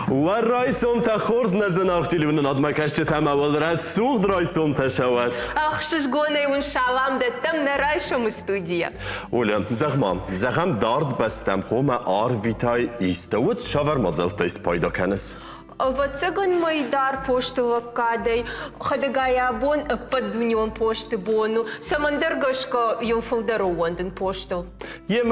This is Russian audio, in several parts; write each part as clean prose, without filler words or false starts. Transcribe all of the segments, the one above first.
ورایسون تا خورز نزن آختیلون ندمکشت تماول رسول درایسون تشود. Ах, шишгоне un шалам де там на райшому студія. Оля, زغم دارد بستم خوم آر ویتای ایستود شاور مزلتایس پایدا کنس. Вацеган майдар поштила кадей, хадагая бон падуньон пошти бону, самандергашка йон фолдеру вонден поштил. یه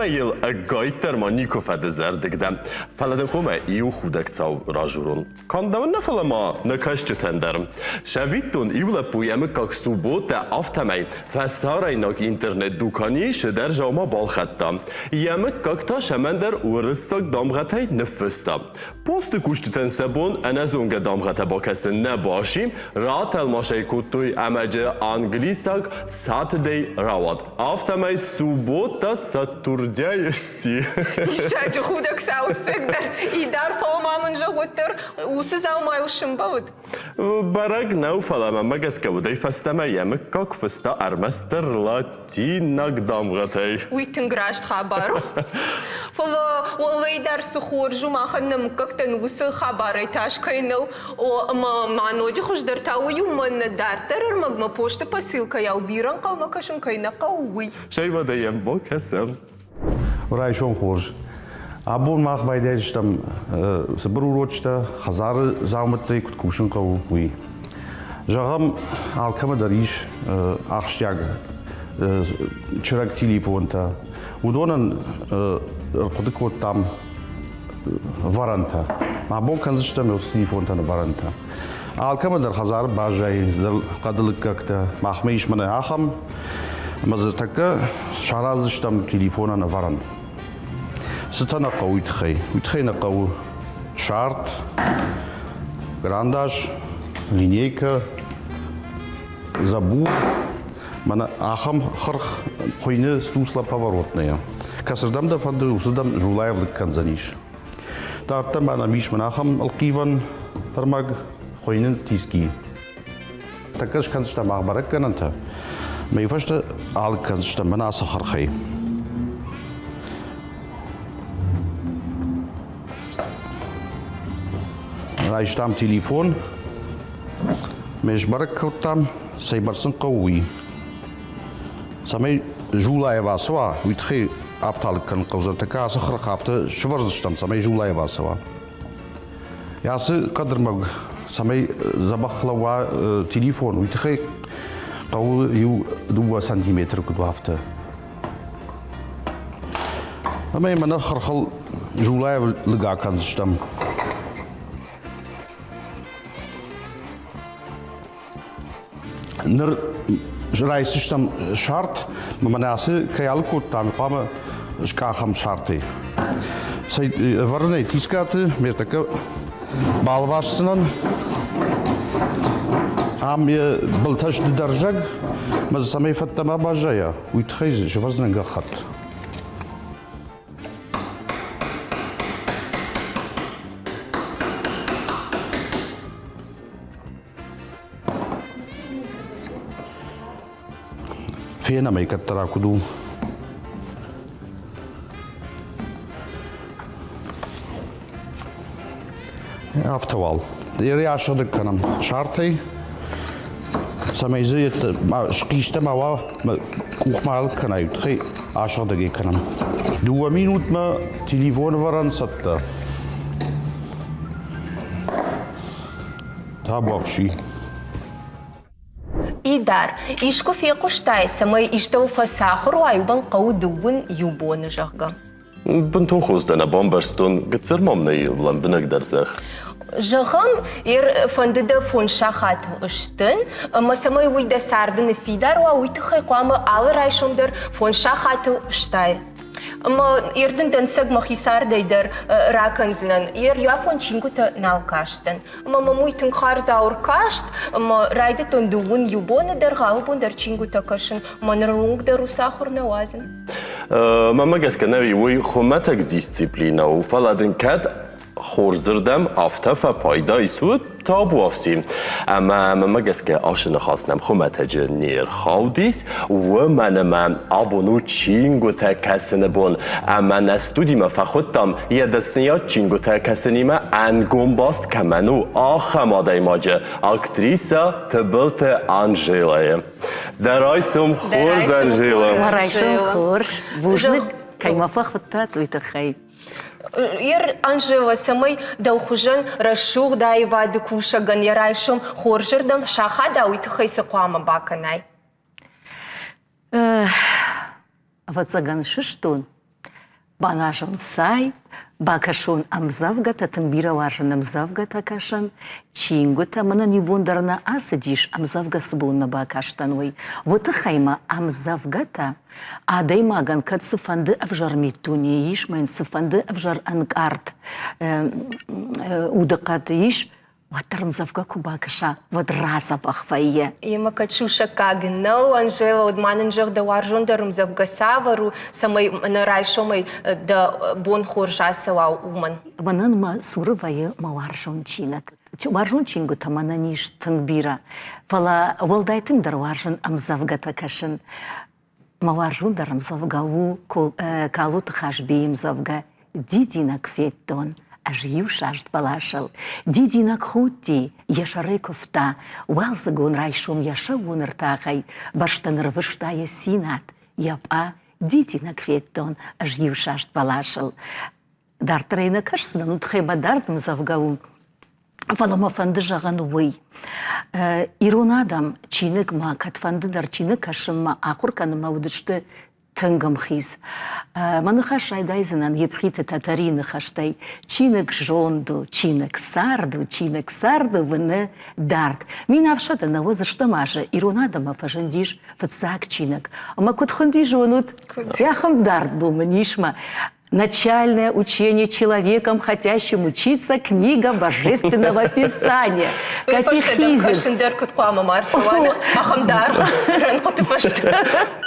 اگایتر ما نیکو فد زرد گدم فلدن خومه ایو خودک تاو راجورون کاندون نفل ما نکشت تندرم شویدتون ایو لپوی امه کاک سوبوت افتمای فساره ناک اینترنت دوکانی شدر جاما بال خطم یمه کاک تا شمندر ورساک دامغتای نفستا پوست کشتتن سبون انزونگ دامغتا با کس نباشیم رات الماشه کتوی امجه انگلیساک ساتدی رواد افتمای سوبوت Турдяєсті. Ще худок саусик, і дар фалмамын жаготтер, усы заумай ушымбауд. Бараг нау фалама магаскавудай фастама ямык как фаста армастер латинак дамгатай. Уйтын грашт хабару. Фала олайдар сухоржу маханным как-тен усы хабарай ташкайныл. О маноджи хождар тауyu манна дартер магма почта посылка я убиран калма кашын кайна кауй. Шайва даем бокасам. Райшон хорж. Абон мах байдайштам сбрурочта хазары заумыттай куткушын кау уй. Жағам алкама дариш ахштяг чирак телефонта. Удонан кудык вот там варанта. Абон канзыштам ос телефонта на варанта. Алкама дар хазары бажай кадылык как-то махмейш мана ахам. Мазыртака шаразыштам телефона на варан. Сытана қау үйтхай на қау шарт, грандаж, линейка, забур. Мана ахам хырх қойны стусла поворотная. Касырдам да фанды усыдам жулаевлык канзаниш. Тарта мана миш мана ахам алкиван тармаг қойны тиски. Такаш канзыштам ағбарак кананта. Мейфашта алк канзыштам мана аса хырхай. Райштам телефон, межбарак там сайбарсын қауи. Самай жулаева сава, үйтхи апталыккан қаузартака асы қырық апты шыварзыштам самай жулаева сава. Ясы қадырмаг самай забақлауа телефон, үйтхи қауы ю 2 сантиметр күді апты. Самай мана қырқыл жулаев лыга канзыштам. Ныр жырайсыштам шарт, маманасы каялы коттан, пама шкахам шарты. Сай варнай тискаты, мертака балвашсынан, ам я былташ дыдаржаг, маза самай фаттама бажая, уйтхай жварзнан гахат. Фена май каттара куду. Автовал. Дери ашадык канам шартай. Самайзы шкишта мава кухмал канай. Хей ашадык канам. 2 минут ма телефон варан сатта. Табахши. Идар, ишку феку штайса, май иштау фасахру айубан қаудуын юбоны жағға. Бінтон хоздана бомбарстон гыцырмамна илблан бінак дарзах. Жағым ер фандыда фон шахат ұштын, масамай уйда сардыны фидар, уа уйтықай қуамы алыр айшымдар фон шахату ұштай. Ма ердің дәнсіг махисардайдар раканзынан, ер юафон чингута налкаштын. Ма мамуйтын қар заур кашт, ма райды тондуын юбоны дар ғалбон дар чингута кашын, манырунг дар усахур навазын. ما مگس که نوی وی خمتک دیسیپلینا و فلادن کد خورزردم آفتف پایدای سود تا بوافسیم اما مگس که آشنا خواستم خمت نیر خاودیس و من آبونو چینگو تا کسنه بون اما نستودی ما فخودتم یه دستنیا چینگو تا کسنی ما انگون باست که منو آخم آدای ماجه اکتریسا تبلت انجیلای در آیسم خورز انجیلا ورایشون خورش بوجنك كيما فخطات ويتخيل Ир Анжела самой даухужан рашух да и вады кушаган ярайшум хоржердам шаха да уйтхай сакуама баканай. Вацаган шиштун банашам сай бакашун амзавгата тангбира варжан амзавгата кашан чингута мана нибундарна асадиш амзавга сбунна бакаштанвай. Вот хайма амзавгата А даймаган кад сыфанды авжар миттуни иш, майн сыфанды авжар анкарт удакат иш, ватарам завга кубакаша, вот раза бахвайе. Има качуша кагнау, Анжела, от маненджер да варжундарум завга савару, самай нарайшомай да бон хоржа сала уман. Манан ма сурывайе ма варжун чинак. Варжун чингу тамана ниш тангбира. Фала валдайтын дар варжун амзавга такашын. Маваржун дарам завгаву калут хашбеем завга дидинак феттон ажью шашт балашал дидинак хути яшары кофта уалзагун райшум яша вуныртахай баштаныр выштая синат япа дидинак феттон ажью шашт балашал дартрайна кашсынан утхайба дартым завгаву Фалама фанды жаған уй. Ирон адам чиник ма катфанды дар чиник кашыма ақурканы маудышты тынгым хиз. Маны хаш айдайзынан епхиты татарины хаштай. Чиник жонду, чиник сарду выны дарт. Мин авшата на возышты мажа. Ирон адама фажындиш фыцак чиник. Ама кутхынди жонут яхам дарт бумы нишма. Начальное учение человеком, хотящим учиться, книга Божественного Писания. Катехизис.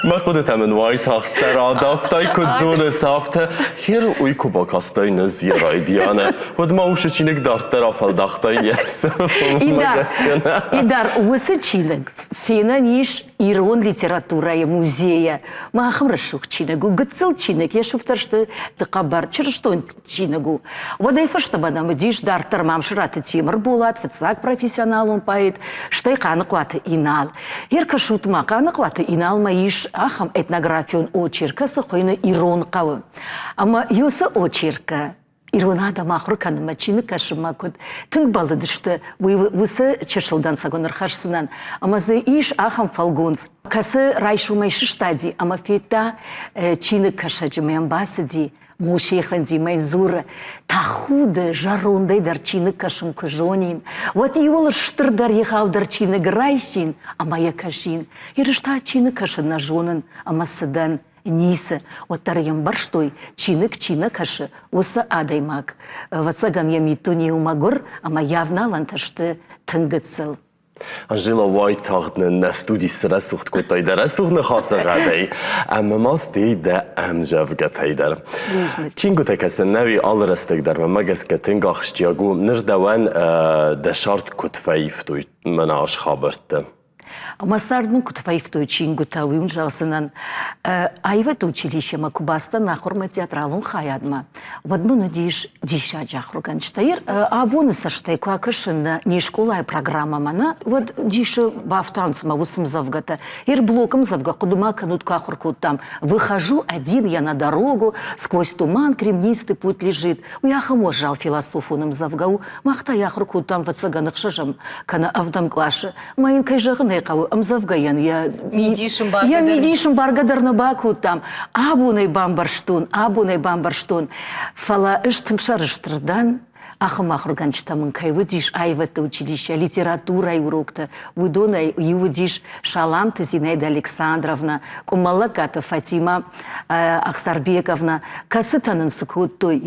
ما خودت من وای تاخت در آدافتای کد زون سافته خیر اوی کوبا کاستای نزی رای دیانه ود ما اوش چینک دارت در آفل داختای یس Идар, усы чинек, фена ниш ирон литература и музея. Ма ахмрашух чинегу, гыцыл чинек, я шуфтаршты дыкабар, чырштон чинегу. Водай фаштабана мдиш дартар мамшыраты тимр булат, фыцак профессионалум поэт, штай каныкваты инал. Ирка шутма каныкваты инал маиш ахам этнографион очерка сахойна ирон кавы. Ама юсы очерка. Иронада махрукан мачины кашыма код тынг балыдышты высы чешылдан сагоныр хашсынан. Ама за иш ахам фалгонс. Касы райшумай шыштади, ама фета чины кашаджымян басыди. Мушеханди майзура, тахуды жарундай дар чины кашым кыжонин. Вот юлы штырдар ехав дар чины грайшин, ама якашин. Ирышта чины кашын нажонын, ама сыдан. Нисы, вот тарьям барштой, чинык кашы, осы адаймак. Вацаган ямиту не умагор, ама явна ланташты тынгыцыл. Анжела вай тағдны на студий сыра сухт котайдар, сухны хасы ғадай. Әмі мас дейді әмжав гатайдар. Чингу тәкәсін nəvi alır əstəqdər və məgəskə tınq axışçıyagu nırdəvən dəşart kutfəyiftuy mənə aş xabırtdı. Масардну кутфаифтой чингута уимжалсынан айват училище Макубаста нахурма театралун хаядма. В одну надиш диша джахруган чтаир абуны саштай куакышын не школа программа мана вот диша бафтанцма вусым завгата ир блоком завга кудума канут кахурку там выхожу один я на дорогу сквозь туман кремнистый путь лежит уяха можал философуным завгау махта яхурку там в цаганах шажам кана авдам клашы майын кайжагын Амзавгаян, я медишим баргадарны баку там, абунай бамбарштун. Фала ыштыңшарыштырдан, ахым ахырган чтамын кайвыдиш айватты училище, литература урокта, удонай юдиш Шаламты Зинаида Александровна, Кумалаката Фатима Ахсарбековна, касытанын сыкуттой,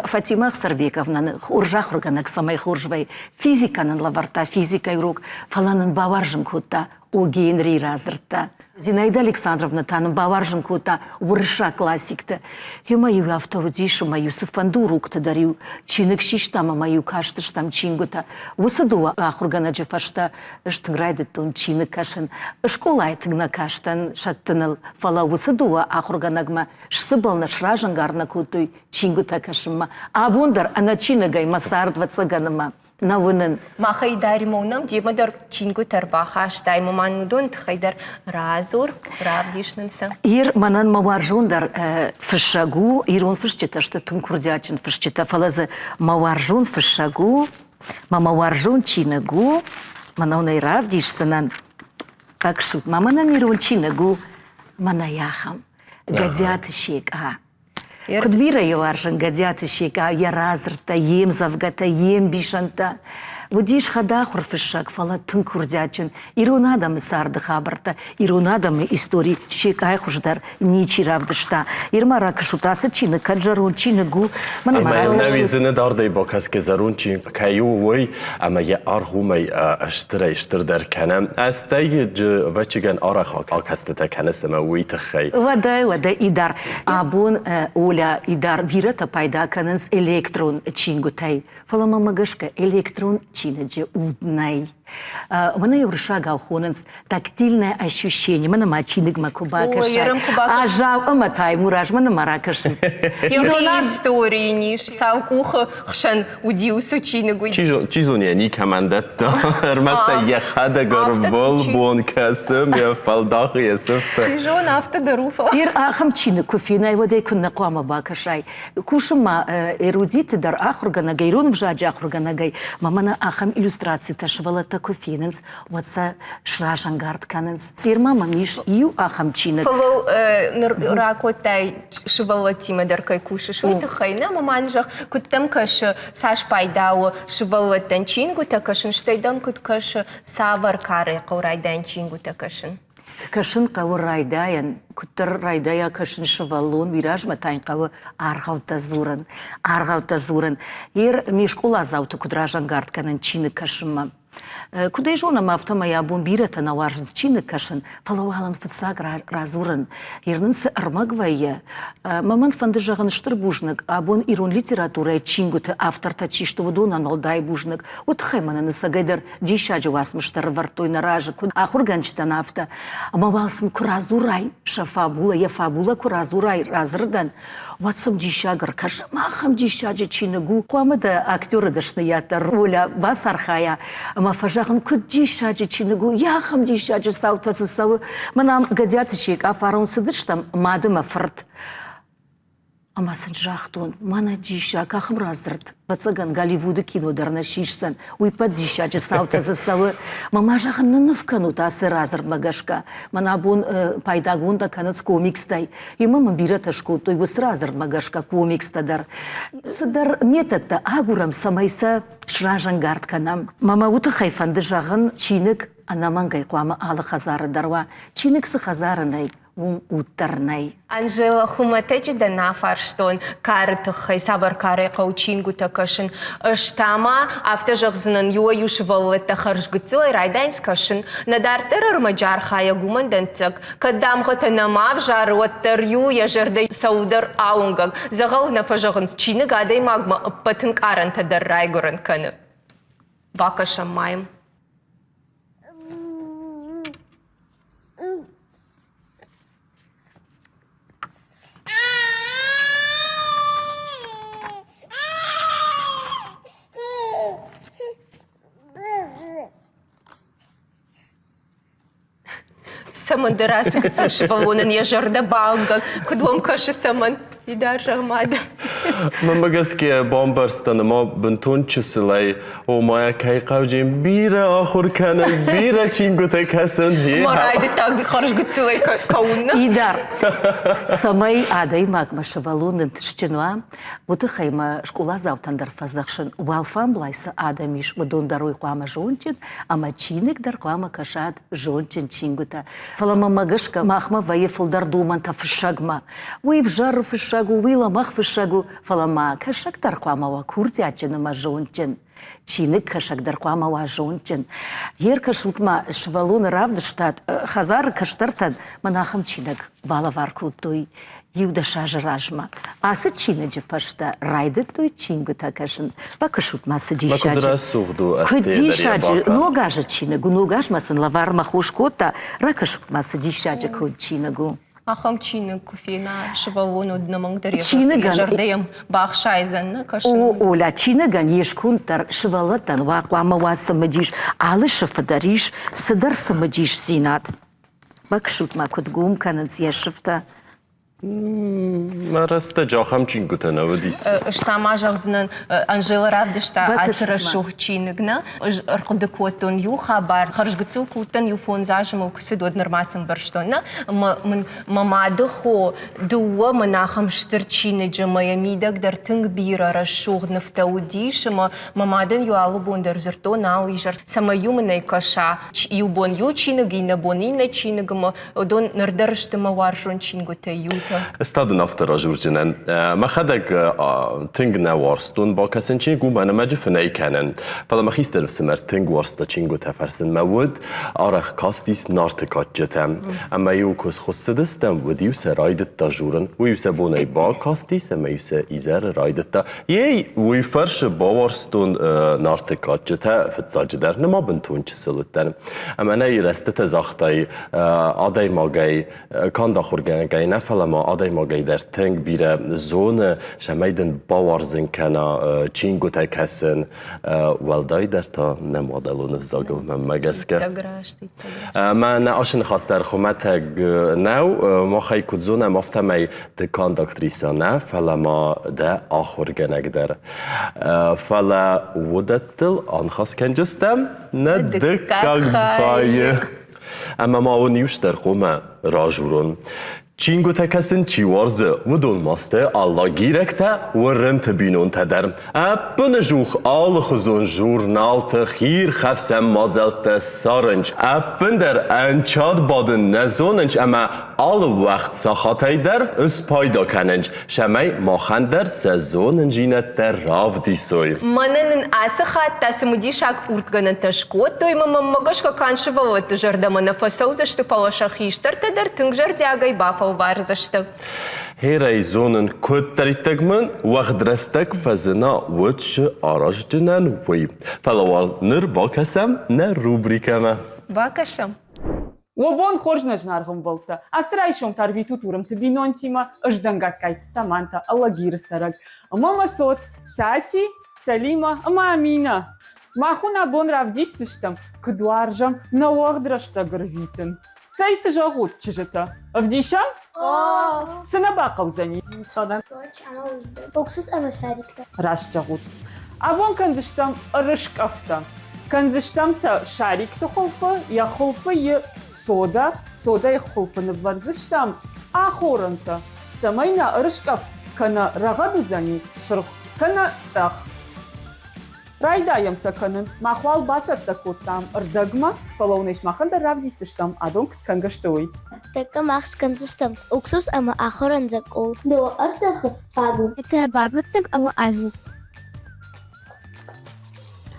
Фатима Ахсарбековна, уржахырганак самай хуржвай, физиканын лаварта, физика урок, фаланын баваржын кутта, о Генри разырта. Зинаида Александровна таным баваржын кота урыша классикта. Юмаю автоводишу мою сыфандуру ктадарю. Чинык шиштама мою каштыштам чингута. Высадуа ахургана джефашта штыграйды тон чинык кашын. Школай тыгна каштан шаттыныл. Фала высадуа ахурганагма шсыбална шражангарна котой чингута кашынма. Абундар ана чиныгай масардва цыганыма. Навынын. Махай даримонам демадар чингу тарбахаш даймаманудон тхайдар разур равдишнынса. Ир манан маваржундар фышагу, ир он фышчета, что тун курдячин фышчета, фалазы маваржун фышагу, мамаваржун чинагу, манауна и равдишсанан. Как шут, маманан ирун чинагу, манаяхам, гадят щек, Кудвира яваржан гадят щек, я разрта, ем завгата, ем бишанта. Водиш хадахур фышак, фала тун курдячин, ирунадамы сарды хабарта, ирунадамы истории щек айхуждар, ничи равдышта. Ирмара кашутасы чины, каджарун, чины гу, Ама навизыны дардай бакаске зарунчи, каю вой, ама я архумай штырдар канам. Астайги вачиган арахак, алкастата канасама уйтахай. Вада идар. Абун оля идар бирата пайда кананс электрон чингутай. Фала мамагашка электрон чинаджи уднай. Мана юрша гаухонанс тактильное ощущение. Мана мачиник макубакаша. Ажав аматай мураж мана маракаши. Юрий истории ниш. Саукуха хшан удиусу чинагу. Чизуния ни командатта. Армаста яхада гарбол бон касым я фалдах ясыфта. Чижон автодаруфа. Ир ахам чины кофина его дей кунна куама бакашай. Кушама эрудиты дар ахургана гайрон вжаджа ахургана гай. Мамана ахам иллюстрации ташвала кофиненс, ватса шражангард каненс. Сирмама миш ю ахам чины. Фалу ракотай шивала тима даркай куши шуйта хайна маманжах куттам каш саш пайдау шивала танчингу такашин штайдам кут каш савар кары каурай данчингу такашин. Кашын кавы райдаян, куттар райдая кашын шывалун, вираж матайн кавы аргаута зуран. Ир мишкула зауты кудражангард канен чины кашыма. Куда жона мафтама я бомбирата на варжыз чины кашын, фалауалан фыцаг разуран. Ирнынсы армагвая. Маман фандыжаган штырбужнак, абон ирон литература чингуты авторта чишты водунан алдай бужнак. От хэмана насагайдар дишаджу васмыштар вартой на ражы, ахурганчта нафта. Мавалсын куразурай, шафабула, яфабула куразурай разрдан. Ватсам дишагар, кашамахам дишаджа чинагу. Куамада актеры дашнията роля басархая. Мафажахын куд дишаджа чинагу, яхам дишаджа саутасы савы. Манам гадятышек, афарон сыдыштам мадыма фырт. Амасын жахтун, мана диша, кахым разрд. Бацаган Голливуды кинодарна шишсан, уйпад дишаджа саутасы савы. Мама жахын нынывкану тасы разрд магашка. Мана бун пайдагунда канац комикстай. И мама бираташку, той выс разрд магашка комикстадар. Садар методта агурам самайса шражангард канам. Мама уты хайфанды жағын чинык анамангай куама алы хазары дарва. Чиныксы хазарынай. Уттарнай. Анжела хуматеч да нафарштон карты хай савар кары каучингу такашин штама автожагзынан юа юшвал тахаржгыцой райдайн скашин надартер армаджар хая гумандантак кадам гатанамав жар уттар ю я жердей саудар аунгаг загал нафажагын чины гадай магма патын каранта дар райгуран каны бакашам майм. Саман дырасы гыцын шывалонын я жарда балга, кудуам кашы саман идар жагмады. Мамагаске бомбарстаныма бунтун чысылай, о моя кайқавжим бира ахур кана, бира чингута касан. Марайды тагды харыш гыцылай кауынна. Идар. Самай адай магма шывалонын тышчынуа, вот хайма школа завтандар фазахшын, уалфам блайса адамиш, вадон дарой куама жончин, ама чиник дар куама кашад жончин чингута. Фалама магашка махма вае фулдар думанта фышагма. Уй в жару фышагу, уй ламах фышагу, فلما كشك در قوام وكورزي عجن ما جونجن چینک کشک در قوام و جونجن هیر کشوت ما شوالون رافد شتاد خزار کشترتن مناخم چینک بالا وارکود توی یود شاج راجما آس چینج پشتا رایدت توی چینگو تاکشن با کشوت ما سدی شاج کدی شاج نوگاج چینگو نوگاج مثلا لوار ما خوش کوتا رکشوت ما سدی شاج کود چینگو Ахам чинык куфена швалону днамang дарья. Чиныган. Жардеем бахшайзен, кашин. Оля, чиныган ешкунтар швалатан вакуама васамадиш, алы шафадариш, садар самадиш зинат. Бакшут ма кудгум кананс ешифта. مرسته جاخم چین گوته نودیس. Штамажах знан Анжела Равдешта асра шух чиныгна. Ркудекотон ю хабар. Харжгцу кутан ю фонзажму ксидод нормасам барштона. Мамады хо дуа манахам штыр чиныджа моя мидак дар тынг бира рашух нафтаудиш. Мамадын ю алу бондар зертон ал ижар. Сама ю манай каша. Ю бон ю чиныги на бон инна чиныгма. Дон нардарштыма варшон чингуте ют. استاد نفت راجور جنن ما خدك تنگ نوارستون با کسان چین گو من مجف نیکنن فلا ما خیست درف سمر تنگ وارستا چینگو تفرسن مود آرخ کاستیس نارتکات جتم اما یو کس خست دستم و دیو سه رایدت تا جورن و یو سه بونای با کاستیس اما یو سه ایزر رایدت تا یه وی فرش با وارستون نارتکات جتا فتساج در نما بنتون چه سلوتن اما نه رستت زاختای آدای ماگای کان داخور گای نفلا ما آدای ماگای در تنگ بیره زون شمیدن باورزن کنا چینگو تا کسن ولدای در تا نمادلو نفزاگو من مگس که من آشن خواست در خومتگ نو ما خیلی کدزونه مفتمی ده کانداکتریسا نه فلا ما ده آخور گنگ در فلا ودتل آن خواست کنجستم نه دکاگ اما ما اون یوش در خومه راجورون چینگو تا کسین چی وارزه و دون ماسته الله گیرکته و رنت بینون تدرم اپن جوخ آل خزون جورنال تخیر خفسم مازلت سارنج اپن در انچاد بادن نزوننج اما آل وقت ساخاتای در اسپایدا کننج شمی ماخن در سزوننجینت در راو دیسوی منن اسخات تاسمودی شاک پورتگنن تشکوت توی مگاشکا کانشوالت جردما نفسوزه штуфалаша хиштер тедер тынг жардягай бафал варзашты. هیرای زونن کد تریتگمن وقت درستگ فزنا وچ آراج جنن وی فلوال نر باکسم نه روبریکمه Бакашам. Лобон хоржнаж наргам болта. Асрайшом тарвиту турам тбинонтима ажданга кайт саманта алагир сараг. Мама сот сати салима амина. Махуна бон равдисштам кдуаржам на огдрашта грвитен. Сайсы жагут чижета. Авдишам? Сынабака узани. Soda. Oksuz ama şarikta. Раш жагут. Абон канзыштам рышкафта. Канзыштамса шарик тухолфа, я холфа е сода я холфа на варзыштам. Ахоранта. Самайна рышкаф кана рагадузани шрх кана цах. Райдаям саканын. Махвал басат такотам рдагма фалоунеш маханда равдисштам адон кангаштой. Така махс канзыштам. Oksuz ama ahoranzak ol. Do artık fagu. Ete babıttık ama azmu.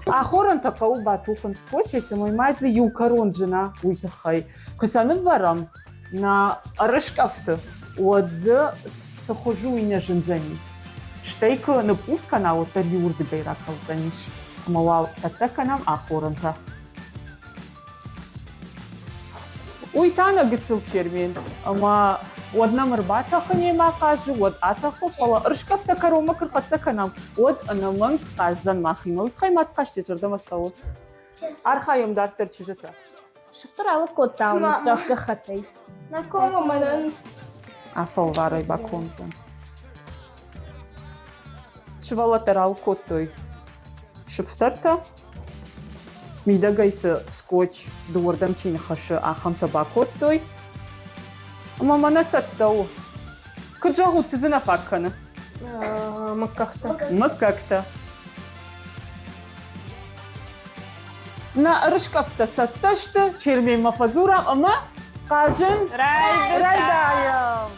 Ахоранта кау батухан скотч, если мой мать за юкаронджина уйтахай. Кусаны варам на рышкафты. Отзы сахожу и не жинзани. Штейка на путка на вот юрды гайракал заниш. Мавал сатека нам ахоранта. Уйтана гыцыл чермен. Ама одна мырбата не макажу, вот атаху фала рышкафта карома кырхатса канам. Вот анаман кажзан махима. Утхай маскаш тежерда масау. Архаем дартер чижета. Шыфтыр алып коттам. Цахка хатay. На кому мадан? Афал варай баконзан. Швалатерал коттой. Шыфтарта. Мидагайсы скотч дуордам чин хашы ахам табакоттой. Мама насаттау. Кыджагут сизина факканы. Маккахта. На рышкафта сатташты, чермей мафазура, ама кажын райдаям.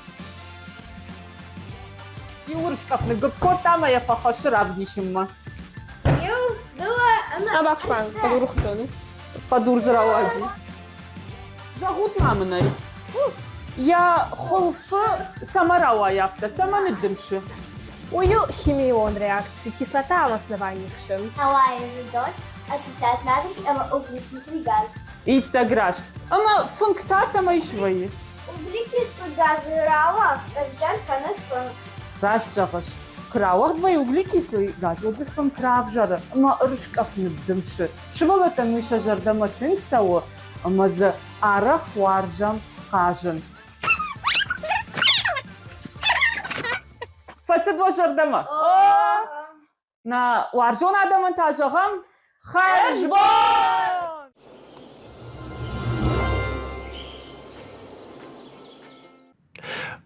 Иуршкафны гкота моя фахашыр авдишимма. Абакшпан, подурухчоны. Подурзравади. Жагут мамной. Я холфы самарава яфта, сама недымши. Ую химион реакции, кислота в основании кшим. Hawaii is a dot, ацетат натрий, ама углекислый газ. Итта грашт. Ама функта сама ишваи. Углекислый газ и рава, разжан канат функ. Рашт жагаш. Крауах двои углекислый газ, вот за фун крав жара. Ама рышкаф недымши. Швалата миша жардама тынксау, ама за арах варжам кажен. Фасадва жардама. На варжон адамын тажағам хажбон!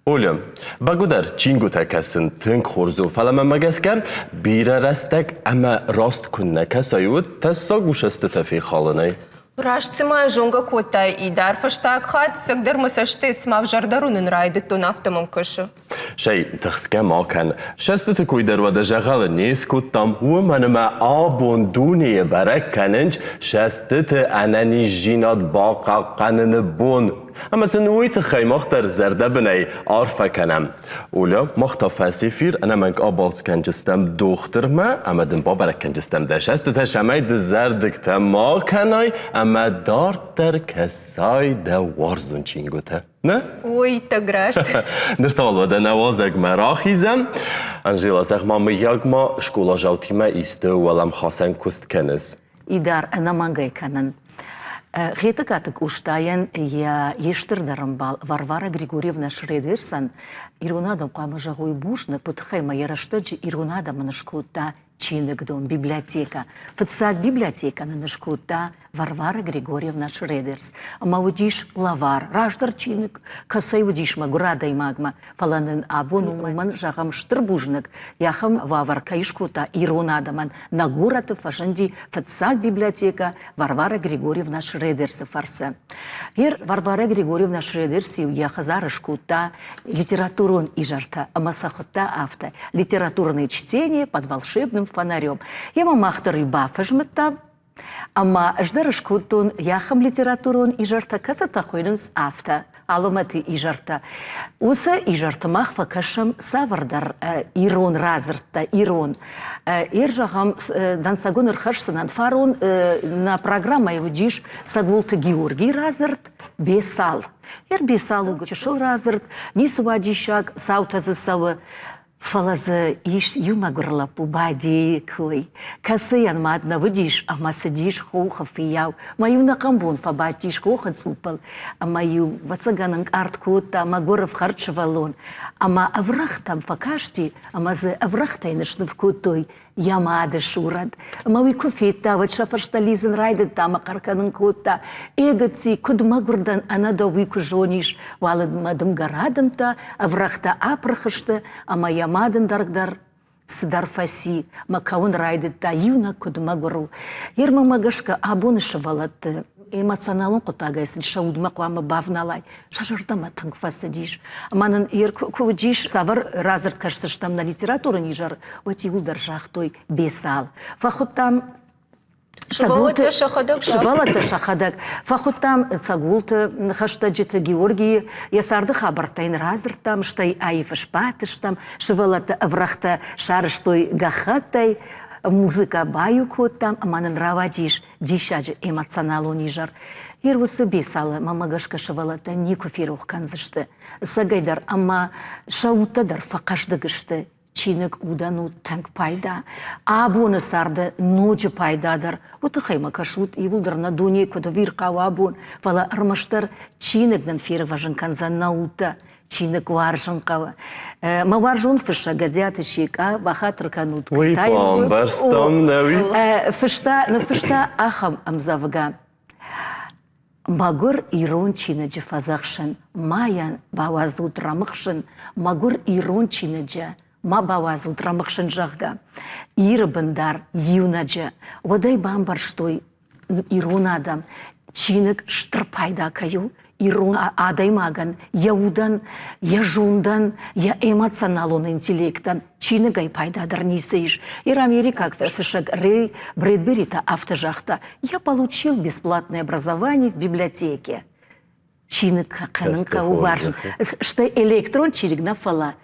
Oля, bagudar чингу такасын тынк хорзу фалама магаска бира растак ама раст кунна касают тасса гушасты тафи халанай. Рашцыма жонга кота и дар фаштак хат, сагдер масашты смав жардарунын райды тон автомон кышы. Шай тахска макан. Шасты такой дарвада жагалы нес куттам уманыма абон дуния барак канынч шасты ты анани жинат баqa qanını бон. Ama sen uyta خیماختر زرده بنای عارفه کنم. اولا مختا فسیفیر انا منک آبالس کنجستم دختر ما اما دن بابر کنجستم دشست تا شمای زردک تا ما کنای اما دارت در کسای دا وارزون چینگو تا نه؟ Ой, та грашт. Ныртал да навозак марахизам. Анжела сах мама ягма школа жаутима исте валам хасан куст кенес. Идар ана мангай канан. Хетакатык уштаян я ештырдарым бал Варвара Григорьевна Шредерсан ирунадам қамыжағой бушнак путхайма яраштэджи ирунадам нышкута чинык дом библиотека. Фыцак библиотека на нышкута Варвара Григорьевна Шредерс. Ама удиш лавар, раждар чинык, касай удиш магурада и магма. Фаланын абон уман жағам штырбужнак. Яхам вавар каишкута ирунадаман на город фашанди фыцак библиотека Варвара Григорьевна Шредерс фарса. Ир Варвара Григорьевна Шредерс яхазарышкута литературон и жарта, амасахута авто. Литературные чтения под волшебным фонарем. Яма махтар и бафажмата, ама ждарышкутун яхам литературон и жарта казата хойнус авто. Алуматы и жарта. Уса и жарта махва кашам савардар ирон разырта ирон. Иржахам дансагон ирхашсанан фарон на программа его диш сагулта Георгий разырт бесал. Ир бесал угучишыл разырт нисувадишак саутазысавы. Фалазы иш юмагурла пубади кой. Касыян мадна выдиш, а масадиш хохов и яу. Мою на камбон фабатиш хохот супал. А мою вацагананг арткута, магоров харчевалон. Ама аврах там факашти, амазы аврахтай нышнывкутой. Ямады шурад. Мауи кофета, вот шафаштализен райдет там, акарканын кота. Эгатси, кудмагурдан анадовый кужониш. Валад мадам гарадам-то, аврахта апрахашта, ама ямадын даргдар. Сыдарфаси, макаун райдет та, юна кудмагуру. Ерма магашка абоныша валатты. Эмоционалын құтағайсын, шаудыма қуамы бавналай. Шажырдама тыңқфасы дейш. Манын ер көдейш савар разырт кашсыштам на литературу нижар. Оти улдар жақтой бесал. Фахуттам Швалата шахадак. Швалата шахадак. Фахуттам цагулты хашта джита Георгий. Ясарды хабартайн разыртам, штай айфашпатыштам. Швалата аврахта шарыштой гахаттай. Музыка баю коттам, манын равадиш, дишаджи эмоционалу нижар. Ир усы бесалы, мамагашка шавалата нику фирух канзышты. Сагайдар, ама шаутадар факашдыгышты. Чинык удану тэнк пайда. Абуны сарды ночы пайдадар. Оты хайма кашут и вулдар на дуне кода виркау абун. Фала армаштар чинык фир важын канзан наута. Чинык варжын кава. Ма варжын фыша гадзяты шика, вахатыр канут. Ой, пам, барстам, нави. Фышта ахам амзавга. Магур ирон чинаджи фазахшын, маян бавазу драмықшын, магур ирон чинаджи, ма бавазу драмықшын жағга. Иры бындар, юнаджи, одай бамбар штой ирон адам, чинык штыр пайда каю, ирон адаймаган, яудан, я жундан, я эмоционалон интеллектан, чиныгай пайдадыр нисейш. Ир Америка, фешек Рэй Брэдбери-то автожахта. Я получил бесплатное образование в библиотеке. Чинык хаканынка убаржын. Что электрон чиригна фала.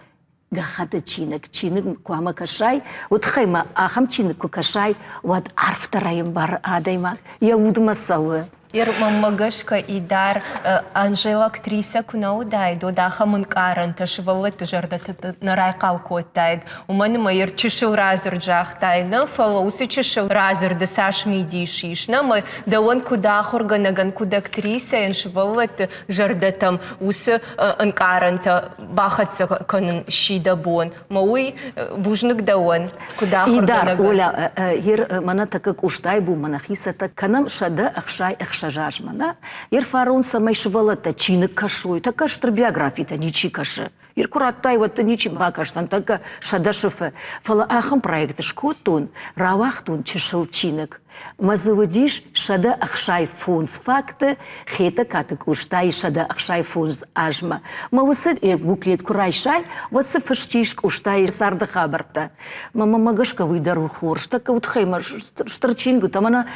Гахата чинык куама кашай. Вот хайма ахам чинык кашай. Вот арфтарайым бар адаймаг. Я удмасауы. Iar mămăgășcă idar Angela actrița cu nou dai do da mâncaren ta și vălăt jarda na rai calcotaid umani mă iar cishil razor jahtai na folosi cishil razor de sash midi shish na mă de on cu da organagan cu de actrița în și vălăt jarda tam us în caren ta bahat con și de bun mă ui bujnic de on cu da organagan Idar Оля hier mana takak ustai bu mana hisata kanam shada akhshay жажмана. Ир фарун самай швалата чины кашуй, така штр биография-то ничи каши. Ир кураттай вот ничи бакашсан, така шадашуфе. Фала ахам проекты шкотун, равахтун чешил чинок. Мазывадиш шада ахшай фунс факты, хета катык уштай шада ахшай фунс ажма. Мавысы буклет курайшай, вот се фаштишк уштай сарда хабарта. Мама магашка выдару хорш, така вот хайма штрчингу, там она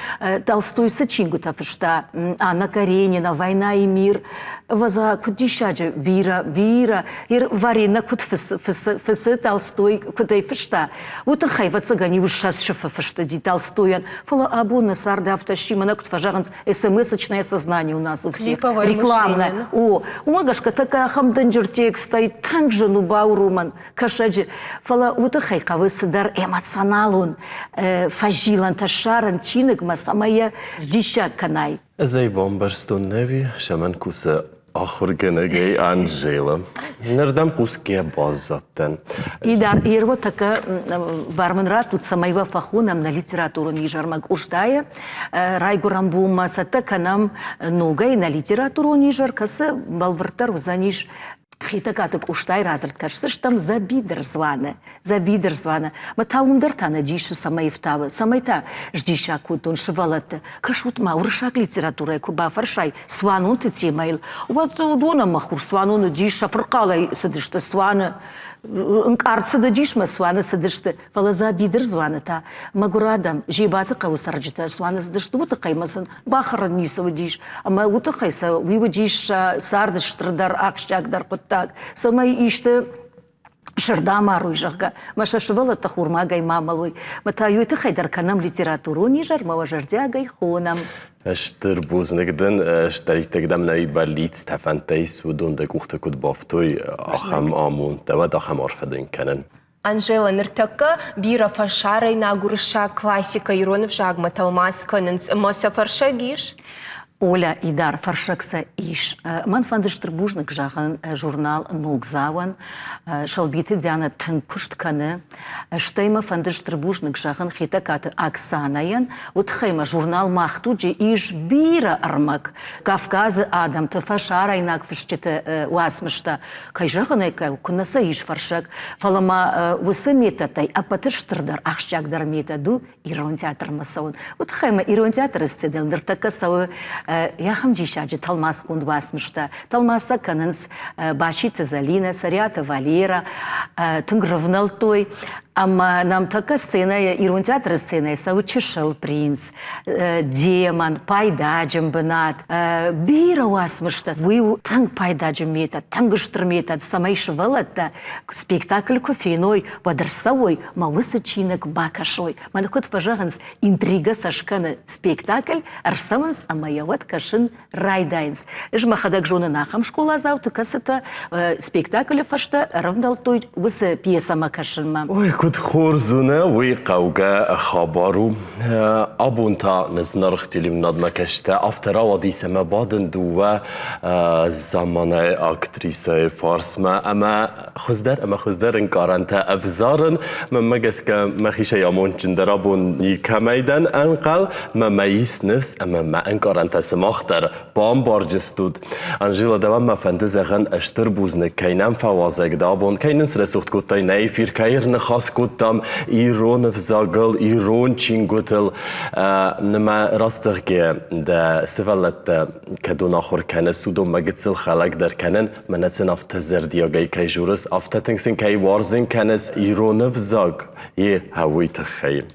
Толстой сачингу та фашта, Анна Каренина, «Война и мир», ваза кудишаджа, вира, ир варина куд фысы Толстой кудай фашта. Вот хайва цыгани уж шас шафа фашта ди Толстоян, фала абуна сарда автошима, на куд фажаганс, СМС-очное сознание у нас у всех, рекламное. О, магашка такая хамданджер текста, и танк же ну бауруман, кашаджи, фала вот хайка высыдар эмоционалун, фажилан ташаран, чинык самая ждища канай. Зай бомбарстон неви, шаман куса آخر گنگی آنژیلا نردم قوسکی بازاتن. Идар ирво така барманрат тут самайва фахунам на литературу нижармак уждая райгурам бумаса така нам ногай на литературу нижар касы балвартар узаниш. Хитакатык уштай разрыд кажется, там забидер званы. Ма таумдар тана диши самаевтавы. Самайта ждища кутун шивалаты. Кашут ма уршак литература куба фаршай. Сванун ты темайл. Вот дона махур сванун диша фркалай садышты сваны. Încarță de dișmă soană să dăște, fălă za bidăr zoană ta. Mă guradam, jibată ca o sargită soană să dăște, uite că-i mă să bahără ni să o diș, ama uite că-i să uiu diș sar de ștrădar acșteac, dar pătac, să mai iște Шардама руйжага, маша швала тахурма гай мамалуй, мата юйты хайдар канам литературу нижар маважардя гай хонам. اشتر بوزنگدن اشتریتگدم نوی بالیت تفنتی سودون دکوخت کد بافتوی آخم آمون دواد آخم آرفدن کنن. Анжела ныртака бира фашара инагурша классика иронов жагма талмас каненс моса фаршагиш. Оля Идар фаршакса иш. Ман фандыштыр бужнык жағын журнал нугзаван, шалбиты дяна тынкушт каны, штайма фандыштыр бужнык жағын хитакаты Оксанаян, утхайма журнал махтуджи иш бира армак, Кавказы адам, ты фашара инак фашчеты уасмышта, кай жағын айка кунаса иш фаршак, фалама высы метатай, а патыштырдар ахшчакдар метаду ирон театр масауын. Утхайма ирон театр истедел, дыртака сауы яхам дишаджи талмас кунд васмышта. Талмаса канынс башита Залина, Сарията Валера, тынгрывнал той. Ама нам така сцена, ирон театр сцена, саучишал принц, демон, пайдаджем бынат, бира васмышта. Вы танг пайдаджем метад, тангыштыр метад, самай шывалатта, спектакль кофейной, вадарсавой, мавысычинок бакашой. Манакот пажаганс интрига сашканы спектакль, арсаванс амаяват кашын райдайнс. Жмахадак жона нахам школа завту касата спектакль фашта равнал той высы пьеса макашынма. Ой, куд خورزونه وی قوگه خبارو آبون تا نزنرخ تلیم ندمکشته افترا و دیسه ما بادن دوه زمانه اکتریسه فارس ما اما خزدر انکارن تا افزارن من مگس که مخیشه یامون جندرا بون نیکمیدن انقل ما ماییس نفس اما ما انکارن تا سماختر بام بارجستود انجیلا دوام ما فندزغن اشتر بوزنه کینم فوازگ دابون کینن سرسوخت کتای نای فیر کیر نخواست скутам Иронов загал, Ирон чингутел, нема растырге, да севалет кадон ахор кане судо магицел халак در کنن منتن افت زردیاگی که جورس افتتنگسین که وارزین کنس ایرونف زاگ یه هوی تخیم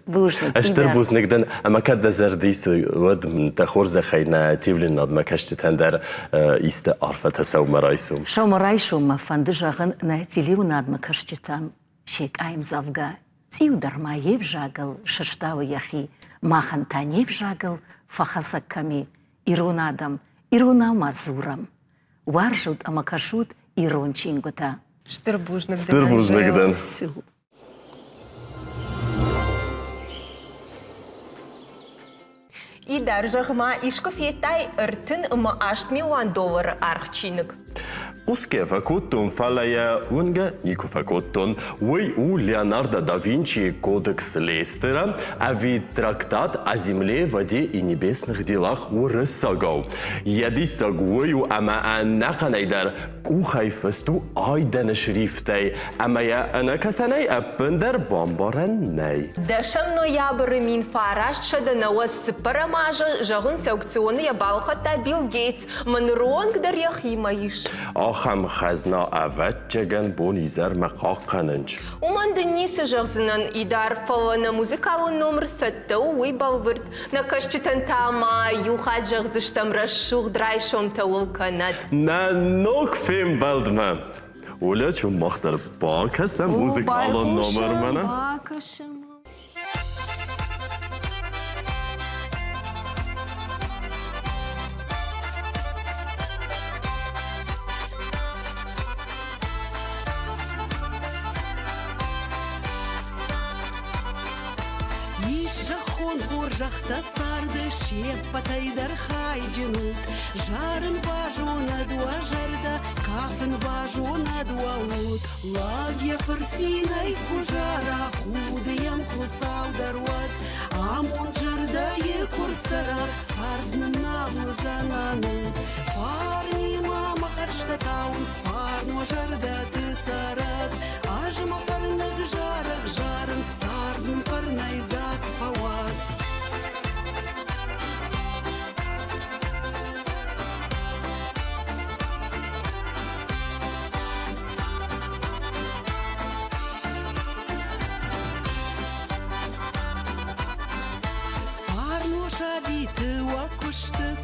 اشتر بوز نگدن اما که ده زردیس ود من تخورز خینا تیولی ناد مکشت تندر ایست عرفت سو مرایسوم شو مرایشوم فند جاغن نهتیلیو ناد مکشتم شیک ایم زافگا تیو در مایف جاگل ششتاو یخی ماخن تانیف جاگل فخصک کمی ایرون آدم ایرونا مازورم وارجود اما کشود ایرون چینگوتا ستربوز نگدن І держагма ішкофєтай ртин ма аштмі $1 архчинок. Uske fakutun falaya unga niku fakutun ой у Леонардо да Винчи кодекс Лестера ави трактат о земле, воде и небесных делах урысагау. Яди сагую ама анаханайдар кухайфасту айдан шрифтай ама я анакасанай аппендар бомбараннай. Дашам ноябрь мин фараш чаданава сыпарамажа жагын саукционы ябалхата Билл Гейтс манронг дар яхимаиш. آخم خزنا اول جگن بونیزر مقاقننج. Уман Денис жагзынан идар фалана музыкалу номер 7 уйбалвырд на кашчитан тама юха жагзыштам расшух драйшом тавулканат. На ног фим балдма. Оля чум махтар бакаса музыкалу номер мана. Жахта сарды шеп патайдар хайджинут жарын бажуна дуа жарда кафын бажуна дуаут лагья фарсинай хужара худыям хусал дарват амон жарда е курсара сардны навлзананут фарни мама харштатаун фарно жарда ты сарат ажма фарныг жарах жарын сардын фарнай зак фават.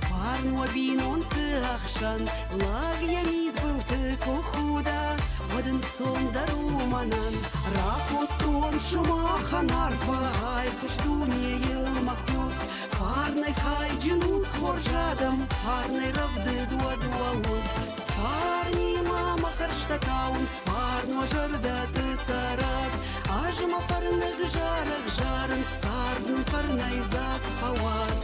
Фарну бинон ты ахшан, лаг ямид был ты кохуда, один сон даруманан, ракотон шумахан арфа, ай пушту мне елмаков, фарной хайджинут хворжадам, фарной равды дуа-дуаут, фарни мама харштатаун, фарну жарда ты сарат, ажма фарных жарах жарын, сардным фарной зак пават.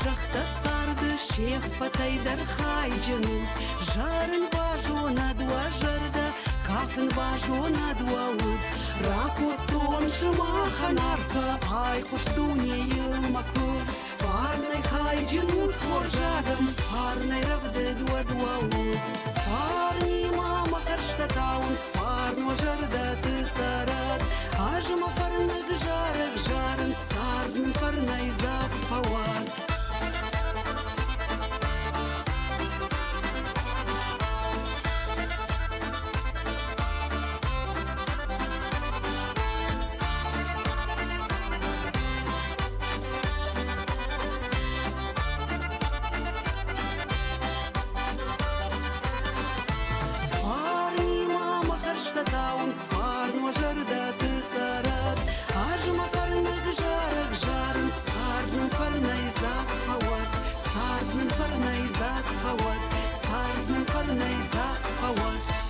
Жахта сарды шеф патайдар хайджину жарын бажуна дуа жарда кафын бажуна дуаут ракотон шымахан арфа ай куштуне елмакут фарной хайджину хворжадам фарной равды дуа-дуаут фарни мама харштатаун фарно жарда ты сарат ажма фарных жарах жарын сардын фарнай зак пават. Фарно жарда ты сарат, ажма фарных жарах жарын, сардным фарнай зак фават, сардным фарнай зак фават, сардным фарнай зак фават.